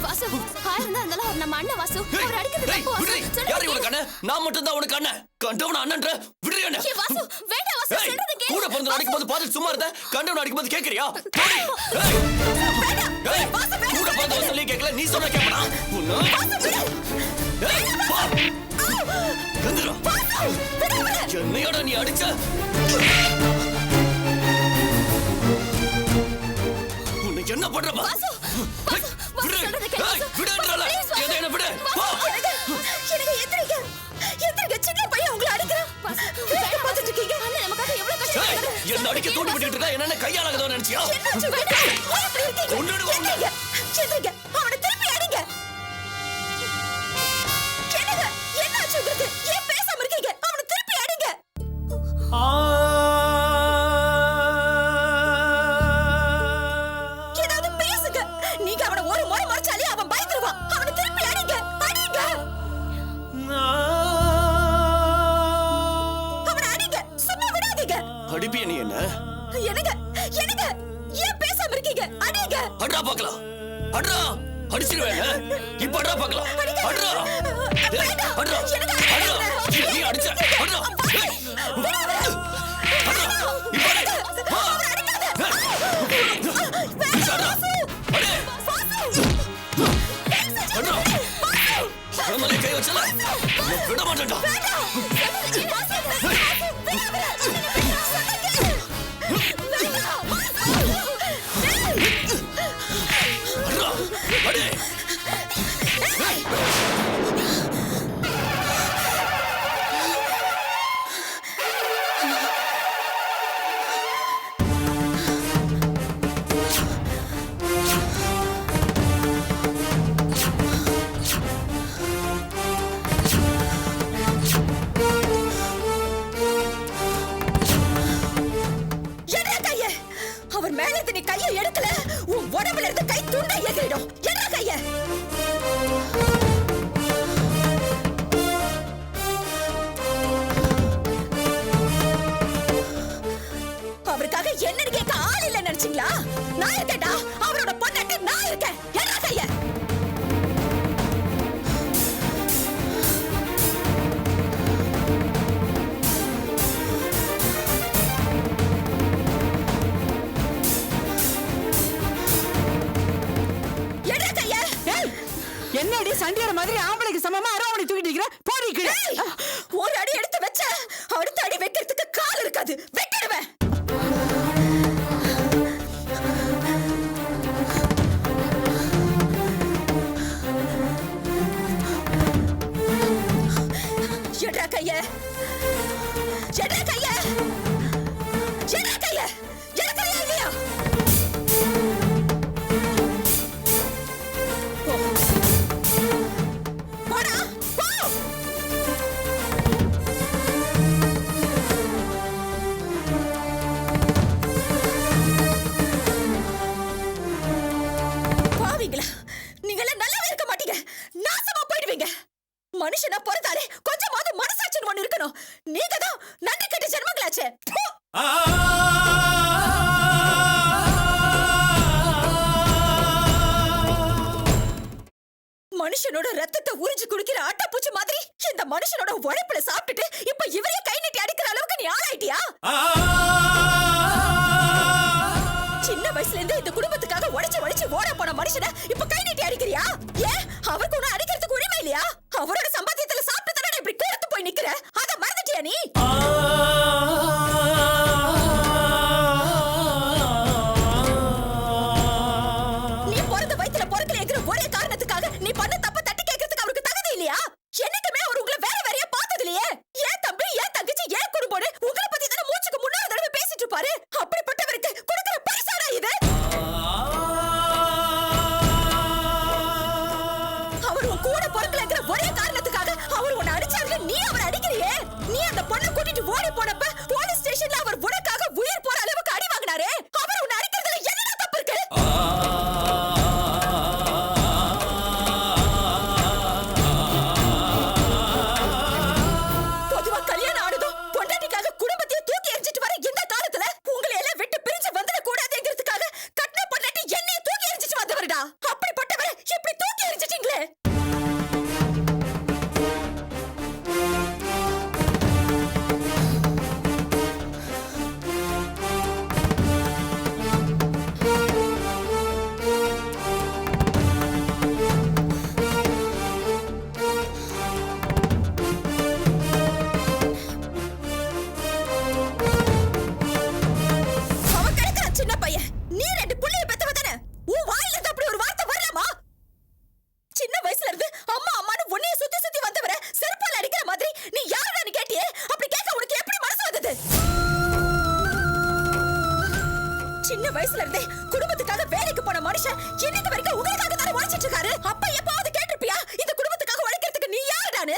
வாசு ஆயிருந்தா அதனால அவர் நம்ம அண்ணன் வாசு அவர் அடிக்கிறது தப்பு வாசு யார் இவங்க கண்ண நான் மட்டும் தான் உனக்கு அண்ணன் கண்டவன அண்ணன்ற விடுறீ அண்ணன் வாசு வேண்டாம் வாசு சொல்றது கேளு கூட பிறந்து அடிக்கும்போது பாத்து சும்மா இருந்த கண்டவன அடிக்கும்போது கேக்குறியா கூட பிறந்து சொல்லி கேட்கல நீ சொன்னா கேப்பனா என்னையோட நீ அடிச்ச உன்னை என்ன பண்றப்பா என்ன அடிக்க தூண்டி விட்டு இருக்கா என்ன கையாளாகதோ நினைச்சியா அடிப்பிய நீ என்ன ஏன் பேசாம இருக்கீங்க அடிங்க அட்ரா பாக்கலாம் அட்ரா அடிச்சிருவேன் இப்ப அட்ரா பாக்கலாம் அட்ரா அட்ரா அட்ரா நீ அடிச்ச அட்ரா கை வச்சல விட மாட்டேன்டா அவருக்காக என்ன கேட்க ஆள் இல்ல நினைச்சீங்களா? நான் இருக்கேன்டா, அவரோட பொண்ணாட்டி நான் இருக்கேன். என்ன கைய என்னடி சண்டியார மாதிரி ஆம்பளைக்கு சமமா அரவணை தூக்கிட்டு இருக்கிற போடி கீழே. ஒரு அடி எடுத்து வச்ச அடுத்த அடி வைக்கிறதுக்கு கால் இருக்காது, வெட்டிடுவேன். எட்ரா கைய எட்ரா கைய எட்ரா கைய எட்ரா இல்லையா? மனுஷனா பொறுத்தாலே கொஞ்சமாவது மனசாட்சின்னு ஒண்ணு இருக்கணும். நீங்க தான் நன்றி கெட்ட ஜென்மங்களாச்சே. மனுஷனோட ரத்தத்தை உறிஞ்சு குடிக்கிற ஆட்டாப்பூச்சி மாதிரி இந்த மனுஷனோட உழைப்புல சாப்பிட்டுட்டு இப்ப இவரே கை நீட்டி அடிக்கிற அளவுக்கு நீ ஆளாயிட்டியா? சின்ன வயசுல இருந்து இந்த குடும்பத்துக்காக உழைச்சு ஓட போன மனுஷனை இப்ப கை நீட்டி அடிக்கிறியா? ஏன் அவருக்கு ஒண்ணு அடிக்கிறதுக்கு உரிமை இல்லையா? அவரோட சம்பாத்தியத்துல சாப்பிட்டு தானே இப்படி கூடத்து போய் நிக்கிற, அத மறந்துட்டியா நீ? நீ பிறந்த வயித்துல பொறுக்கலைங்கிற ஒரே காரணத்துக்காக நீ பண்ண தப்ப தட்டி கேட்கறதுக்கு அவருக்கு தகுதி இல்லையா? என்னைக்குமே அவர் உங்களை வேற வேறையா பார்த்தது இல்லையே. ஏன் தம்பி, ஏன் தங்கச்சி, ஏன் குடும்பம்னு உங்களை பத்தி தானே மூச்சுக்கு முன்னாடி தடவை பேசிட்டு இருப்பாரு. அப்படிப்பட்டவருக்கு கொடுக்கிற பரிசாடா இது? அவர் உன் கூட பொறுக்கலைங்கிற ஒரே காரணத்துக்காக அவர் உன்னை அடிச்சாருன்னு நீ அவரை அடிக்கிறியே. நீ அந்த பொண்ணை கூட்டிட்டு ஓடி போனப்ப போலீஸ் ஸ்டேஷன்ல அவர் உனக்காக உயிர் போற அளவுக்கு அடி வாங்கினாரே, அவர் உன்னை அடிக்கிறதுல என்ன தப்பு இருக்கு? பொதுவா கல்யாணம் ஆனதும் பொண்டாட்டிக்காக குடும்பத்தையே தூக்கி எறிஞ்சிட்டு வர இந்த காலத்துல உங்களை எல்லாம் விட்டு பிரிஞ்சு வந்துட கூடாதுங்கிறதுக்காக கட்டின பொண்டாட்டி என்னைய தூக்கி எறிஞ்சிட்டு வந்தவருடா. அப்படிப்பட்டவரை இப்படி சின்ன வயசுல இருந்தே குடும்பத்துக்காக வேலைக்கு போன மனுஷன் இன்னைக்கு வரைக்கும் உங்களுக்காக தானே உழைச்சிட்டு இருக்காரு. அப்ப எப்பாவது கேட்டிருப்பியா இந்த குடும்பத்துக்காக உழைக்கிறதுக்கு நீ யாருடான்னு?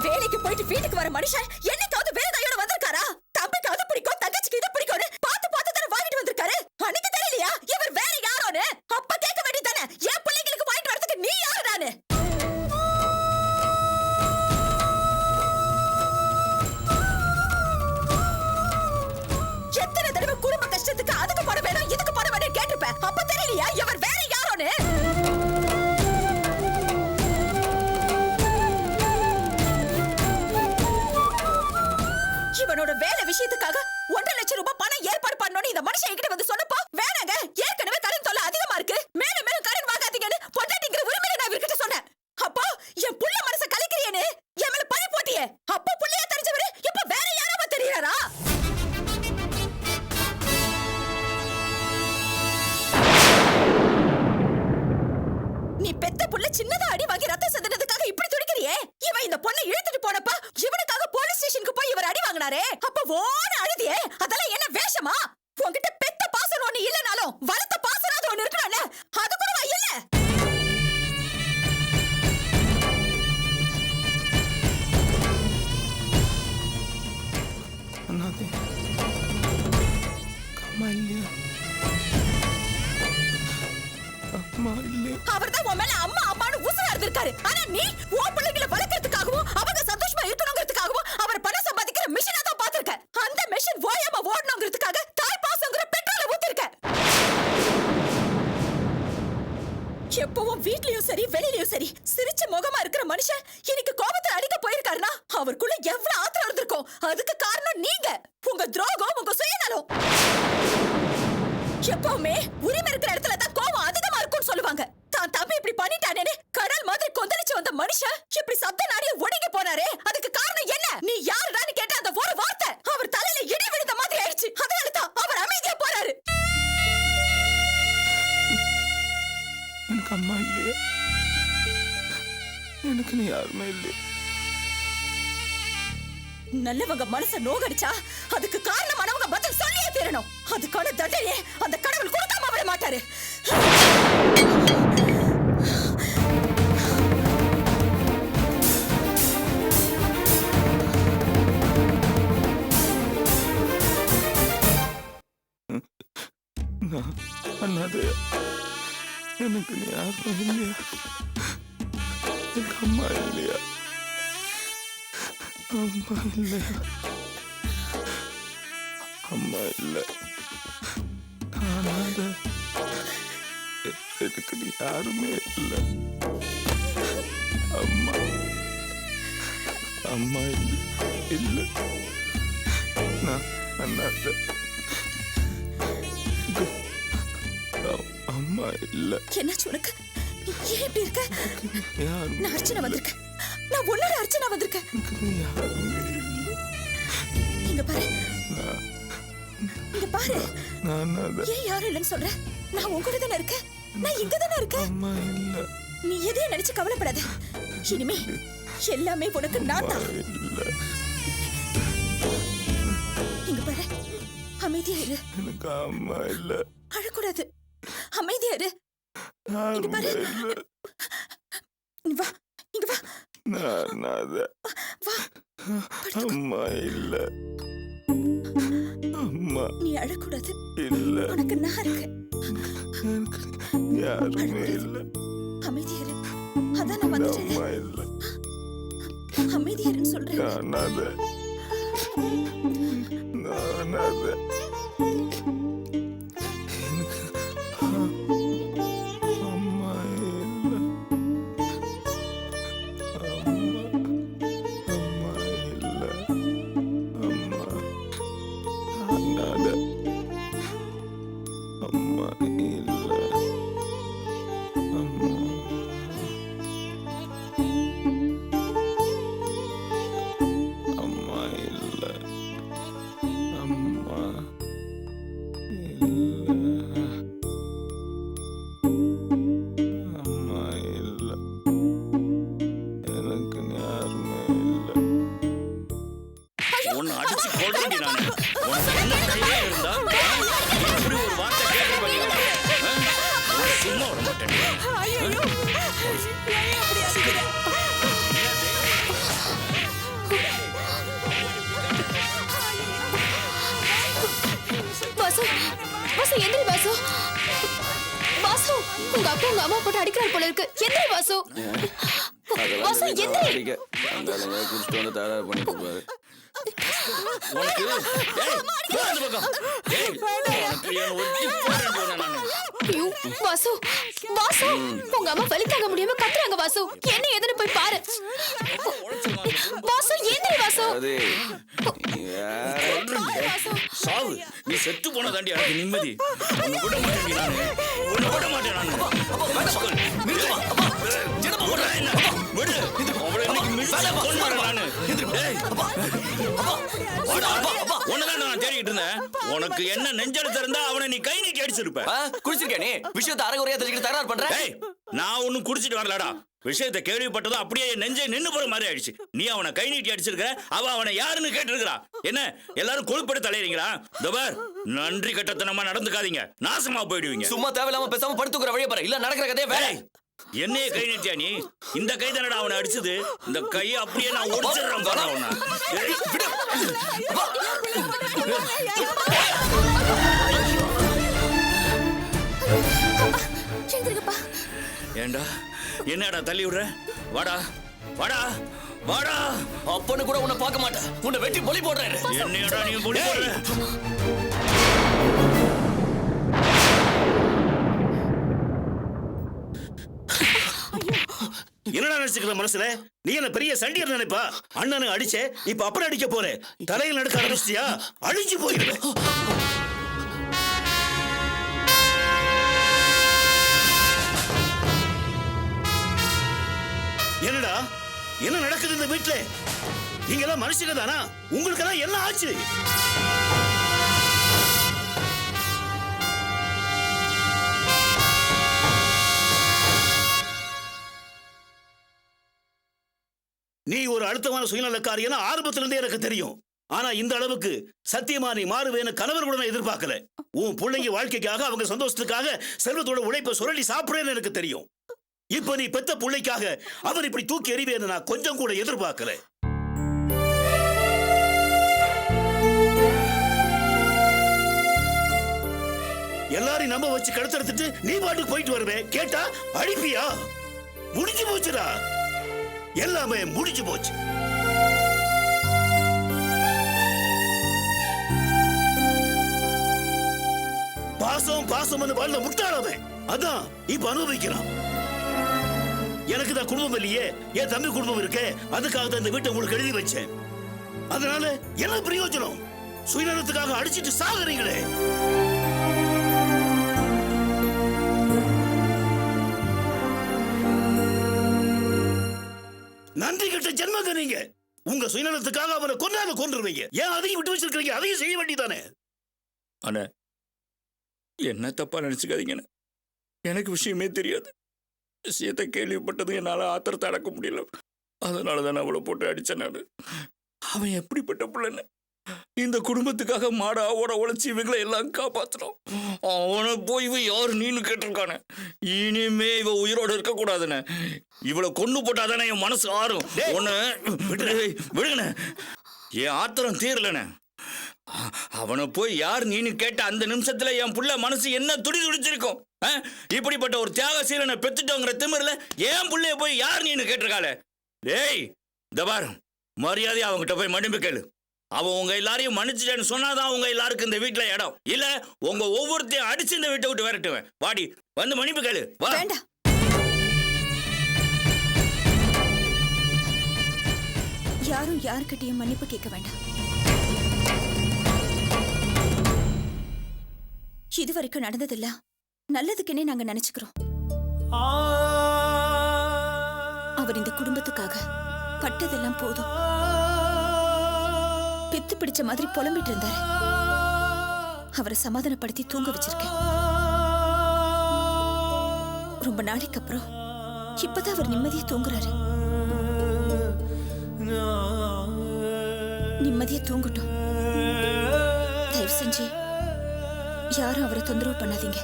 வேலைக்கு போயிட்டு வீட்டுக்கு வர மனுஷன் என்னைக்காவது வேற கையோட வந்திருக்காரா? தம்பிக்கு அது பிடிக்கும், தங்கச்சிக்கு இது பிடிக்கும்னு பார்த்து பார்த்து தானே வாங்கிட்டு வந்திருக்காரு. அன்னைக்கு தெரியலையா இவர் வேற யாரோன்னு? அப்ப கேட்க வேண்டியதானே என் பிள்ளைங்களுக்கு வாங்கிட்டு வரதுக்கு நீ யாருடான்னு? எத்தனை தடவை குடும்ப கஷ்டத்துக்கு அதுக்கு பணம் வேணும் இதுக்கு பணம் வேணும் கேட்டிருப்பேன். அப்ப தெரியலையா இவர் வேற யாரோன்னு? இவனோட வேலை விஷயத்துக்காக 1.5 லட்சம் ரூபாய் பணம் ஏற்பாடு பண்ணணும்னு இந்த மனுஷன் என்கிட்ட வந்து சொன்னப்போ வேணாங்க, ஏற்கனவே கடன் தொல்லை அதிகமா இருக்கு, மேலும் மேலும் கடன் வாங்காதீங்கன்னு பொண்டாட்டிங்கிற உரிமையில நான் இவர்கிட்ட சொன்னேன். அப்போ என் புள்ள மனச கலைக்கிறியேன்னு என் மேல பழி போட்டியே. அப்போ புள்ளையா தெரிஞ்சவரு இப்ப வேற யாராவ தெரியறாரா? நீ பெத்த புள்ள சின்னதா அடி வாங்கி ரத்தம் செதறதுக்காக இப்படி துடிக்கிறியே. இவன் இந்த பொண்ணை இழுத்துட்டு போனப்ப இவனுக்காக போலீஸ் ஸ்டேஷனுக்கு போய் இவர் அடி வாங்கினாரே, அப்ப ஓன அழுதியே. அதெல்லாம் என்ன வேஷமா? உன்கிட்ட பெத்த பாசம் ஒண்ணு இல்லனாலும் வளர்த்த பாசனாவது ஒண்ணு இருக்கணும்ல, அது கூட இல்ல. அண்ணாதே கமல்யா அம்மா இல்ல. அவர்தான் உன் மேல அம்மா அம்மான்னு உசுரா இருந்திருக்காரு. ஆனா நீ உன் பிள்ளைகளை வளர்க்கறதுக்காகவும் அவங்க சந்தோஷமா இருக்கணுங்கிறதுக்காகவும் அவர் பணம் சம்பாதிக்கிற மிஷினா தான் பாத்திருக்க. அந்த மிஷின் ஓயாம ஓடணுங்கிறதுக்காக தாய் பாசங்கிற பெட்ரோலை ஊத்திருக்க. எப்பவும் வீட்லயும் சரி வெளியிலயும் சரி சிரிச்ச முகமா இருக்கிற மனுஷன் இன்னைக்கு கோபத்தை அடிக்க போயிருக்காருன்னா அவருக்குள்ள எவ்வளவு ஆத்திரம் இருந்திருக்கும். அதுக்கு காரணம் நீங்க, உங்க துரோகம், உங்க சுயநலம். எப்பவுமே உரிமை இருக்கிற இடத்துல தான் கோபம் அதிகமா இருக்கும்னு சொல்லுவாங்க. தான் தம்பி இப்படி பண்ணிட்டானேன்னு கடல் மாதிரி கொந்தளிச்சு வந்த மனுஷன் இப்படி சப்த நாடிய ஒடுங்கி போனாரே, அதுக்கு காரணம் என்ன? நீ யாருடான்னு கேட்ட அந்த ஒரு வார்த்தை அவர் தலையில இடி விழுந்த மாதிரி ஆயிடுச்சு. அதனால தான் அவர் அமைதியா போறாரு. எனக்கு அம்மா இல்லையா? எனக்கு நீ யாருமே இல்லையா? நல்லவங்க மனச நோகடிச்சா அதுக்கு காரணமானவங்க பதில் சொல்லியே தீரணும். அதுக்கான தண்டனையே அந்த கடவுள் கொடுக்காம விட மாட்டாரு. அண்ணாதே எனக்கு நீ யாருமே இல்லையா? எனக்கு அம்மா இல்லையா? அம்மா இல்லையா? அம்மா இல்ல. அண்ணாதே எனக்கு நீ யாருமே இல்ல. அம்மா அம்மா இல்ல. நான் அண்ணாதே அம்மா இல்ல. என்னாச்சு உனக்கு? ஏன் இப்படி இருக்க? யாருமே நான் அர்ச்சனா வந்திருக்கேன். நான் உன்னோட அர்ச்சனா வந்திருக்கேன். யாருமே இல்ல. இங்க பாரு, இங்க பாரு. நான் ஏன் யாரும் இல்லைன்னு சொல்ற? நான் உன் கூட தானே இருக்கேன். நான் இங்க தானே இருக்கேன். அம்மா இல்ல. நீ எதையும் நினைச்சு கவலைப்படாத. இனிமே எல்லாமே உனக்கு நான் தான். இங்க பாரு, அமைதியா இரு. எனக்கு அம்மா இல்ல. அழக்கூடாது, அமைதியா இரு. இங்க பாரு, வா, இங்க வா. வா, அம்மா இல்ல. அம்மா நீ அழக்கூடாது. இல்ல. உனக்கு நான் இருக்கேன். யாருமே இல்ல. அமைதியா இரு. அதான் நான் வந்துட்டேன். அம்மா இல்ல. அமைதியா இருன்னு சொல்றேன். நானாத அம்மா இல்ல. அம்மா இல்ல. அம்மா நானாத அம்மா இல்ல. அம்மா அம்மா இல்ல. அம்மா இல்ல. அம்மா இல்ல. வாசு எந்திரி வாசு. வாசு உங்க அப்பா உங்க அம்மா போட்டு அடிக்கிறார் போல இருக்கு. எந்திரி வாசு. வாசு எந்திரி. குடிச்சிட்டு வந்து தயாரா பண்ணிட்டு இருப்பாரு. உனக்கு ஏய் வா அந்த பக்கம். ஏய் உனக்கு ஏன் ஒட்டி போறேன்னு சொன்னேன் நானு. ஐயோ, வாசு வாசு உங்க அம்மா வலி தாங்க முடியாம கத்துறாங்க வாசு. என்ன ஏதுன்னு போய் பாரு. வாசு எந்திரி வாசு. அது பாரு வாசு. சாவு நீ செத்து போன தாண்டி எனக்கு நிம்மதி. உன்னை விட மாட்டேன் நானு. உன்னை விட மாட்டேன் நானு. நிறுத்துமா அப்பா. என்னமா ஓடுற என்ன? விடு. அவளை இன்னைக்கு மிதிச்சு கொன்னுறேன் நானு. ஏய் அப்பா. அப்பா. ஓட அப்பா. உன்னதான் நான் தேடிட்டு இருந்தேன். உனக்கு என்ன நெஞ்செழுத்து இருந்தா அவனை நீ கை நீட்டி அடிச்சிருப்ப. குடிச்சிருக்கே நீ விஷயத்தை அரைகுறையா தெரிஞ்சுக்கிட்டு தகராறு பண்ற. ஏய் நான் ஒன்னும் குடிச்சிட்டு வரலடா. விஷயத்தை கேள்விப்பட்டதும் அப்படியே நெஞ்சை நின்னு போற மாதிரி ஆயிடுச்சு. நீ அவனை கை நீட்டி அடிச்சிருக்க. அவனை யாருன்னு கேட்டிருக்கிறா. என்ன எல்லாரும் கொழுப்பெடுத்து தலையறீங்களா? தபார் நன்றி கட்டத்தனமா நடந்துக்காதீங்க. நாசமா போயிடுவீங்க. சும்மா தேவையில்லாம பேசாம படுத்துக்கிற வழியை பாரு. இல்ல நடக்கிற கதையே வேற. என்னைய கை நீட்டியா நீ? இந்த கை தானடா அவனை அடிச்சது. இந்த கையை அப்படியே நான் ஒடிச்சிடுறேன் பாரு அவனை. ஏண்டா என்னடா தள்ளி விடுற? வாடா வாடா வாடா. அப்பன்னு கூட உன்னை பார்க்க மாட்டேன். உன்னை வெட்டி பொலி போடுறேன். என்னடா நீ பொடி போடுற? என்னடா நினைச்சுக்கிற மனசுல? நீ என்ன பெரிய சண்டியர் நினைப்பா? அண்ணனை அடிச்சே இப்ப அப்புறம் அடிக்க போறேன். தலையில் நடக்க ஆரம்பிச்சியா? அழிஞ்சு போயிடுவேன். என்னடா என்ன நடக்குது இந்த வீட்டுல? நீங்க எல்லாம் மனுஷங்க தானா? உங்களுக்கு எல்லாம் என்ன ஆச்சு? நீ ஒரு அழுத்தமான சுயநலக்காரியனா ஆரம்பத்திலிருந்தே எனக்கு தெரியும். ஆனா இந்த அளவுக்கு சத்தியமா நீ மாறுவேன்னு கணவர் கூட நான் எதிர்பார்க்கல. உன் பிள்ளைங்க வாழ்க்கைக்காக அவங்க சந்தோஷத்துக்காக செல்வத்தோட உழைப்பை சுரண்டி சாப்பிடுறேன்னு எனக்கு தெரியும். இப்ப நீ பெத்த பிள்ளைக்காக அவர் இப்படி தூக்கி எறிவேன்னு நான் கொஞ்சம் கூட எதிர்பார்க்கல. எல்லாரையும் நம்ப வச்சு கடத்தெடுத்துட்டு நீ பாட்டுக்கு போயிட்டு வருவேன். கேட்டா அடிப்பியா? முடிஞ்சு போச்சுடா. எல்லாமே முடிஞ்சு போச்சு. பாசம் பாசம் வாழ்ந்த முட்டாளவே அதான் இப்ப அனுபவிக்கிறான். எனக்கு தான் குடும்பம் இல்லையே, என் தம்பி குடும்பம் இருக்கே. அதுக்காக தான் இந்த வீட்டை உங்களுக்கு எழுதி வச்சேன். அதனால என்ன பிரயோஜனம்? சுயநலத்துக்காக அடிச்சிட்டு சாகுறீங்களே. நன்றி கெட்ட ஜென்மங்க நீங்க. உங்க சுயநலத்துக்காக அவனை கொண்டாந்து கொன்றுவீங்க. ஏன் அதையும் விட்டு வச்சிருக்கீங்க? அதையும் செய்ய வேண்டியதானே. அண்ணே என்ன தப்பா நினைச்சுக்காதீங்கன்னு. எனக்கு விஷயமே தெரியாது. விஷயத்தை கேள்விப்பட்டது என்னால ஆத்திரத்தை அடக்க முடியல. அதனாலதான் அவளை போட்டு அடிச்சேன் நானு. அவன் எப்படிப்பட்ட பிள்ளைன்னு இந்த குடும்பத்துக்காக மாடா ஓட உழைச்சி இவங்களை எல்லாம் காப்பாத்துறோம். அவனை போய் இவ யாரு நீன்னு கேட்டிருக்கானே. இனிமே இவ உயிரோடு இருக்க கூடாதுன்னு. இவளை கொண்டு போட்டாதானே என் மனசு ஆறும். ஒண்ணு விடுங்கண்ணே. என் ஆத்திரம் தீரலண்ணே. அவனை போய் யார் நீன்னு கேட்ட அந்த நிமிஷத்துல என் புள்ள மனசு என்ன துடி துடிச்சிருக்கும். இப்படிப்பட்ட ஒரு தியாகசீலனை பெத்துட்டோங்கிற திமிரில என் புள்ளைய போய் யார் நீன்னு கேட்டிருக்காளே. டேய் தபார் மரியாதையா அவங்ககிட்ட போய் மன்னிப்பு கேளு. அவன் உங்க எல்லாரையும் மன்னிச்சுட்டேன்னு சொன்னாதான் உங்க எல்லாருக்கும் இந்த வீட்டுல இடம். இல்ல உங்க ஒவ்வொருத்தையும் அடிச்சு இந்த வீட்டை விட்டு விரட்டுவேன். வாடி வந்து மன்னிப்பு கேளு. வா. யாரும் யாருக்கிட்டையும் மன்னிப்பு கேட்க வேண்டாம். இதுவரைக்கும் நடந்ததில்ல நல்லதுக்குன்னே நாங்க நினைச்சுக்கிறோம். அவர் இந்த குடும்பத்துக்காக பட்டதெல்லாம் போதும். பித்து பிடிச்ச மாதிரி புலம்பிட்டு இருந்தாரு. அவரை சமாதானப்படுத்தி தூங்க வச்சிருக்கேன். ரொம்ப நாளைக்கு அப்புறம் இப்பதான் அவர் நிம்மதியா தூங்குறாரு. நிம்மதியா தூங்கட்டும். தயவு செஞ்சு யாரும் அவரை தொந்தரவு பண்ணாதீங்க.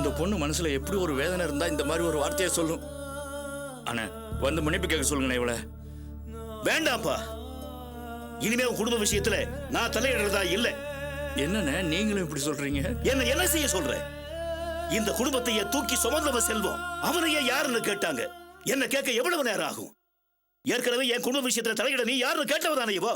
அந்த பொண்ணு மனசுல எப்படி ஒரு வேதனை இருந்தா இந்த மாதிரி ஒரு வார்த்தையை சொல்லும். அண்ணா வந்து மன்னிப்பு கேட்க சொல்லுங்கண்ணே இவளை. வேண்டாம்ப்பா, இனிமே உன் குடும்ப விஷயத்துல நான் தலையிடுறதா இல்ல. என்னண்ணே நீங்களும் இப்படி சொல்றீங்க? என்ன செய்ய சொல்ற? இந்த குடும்பத்தையே தூக்கி சுமந்தவ செல்வம், அவனையே யாருன்னு கேட்டாங்க. என்ன கேட்க எவ்வளவு நேரம் ஆகும்? ஏற்கனவே என் குடும்ப விஷயத்துல தலையிட நீ யாருன்னு கேட்டவதானே இவோ?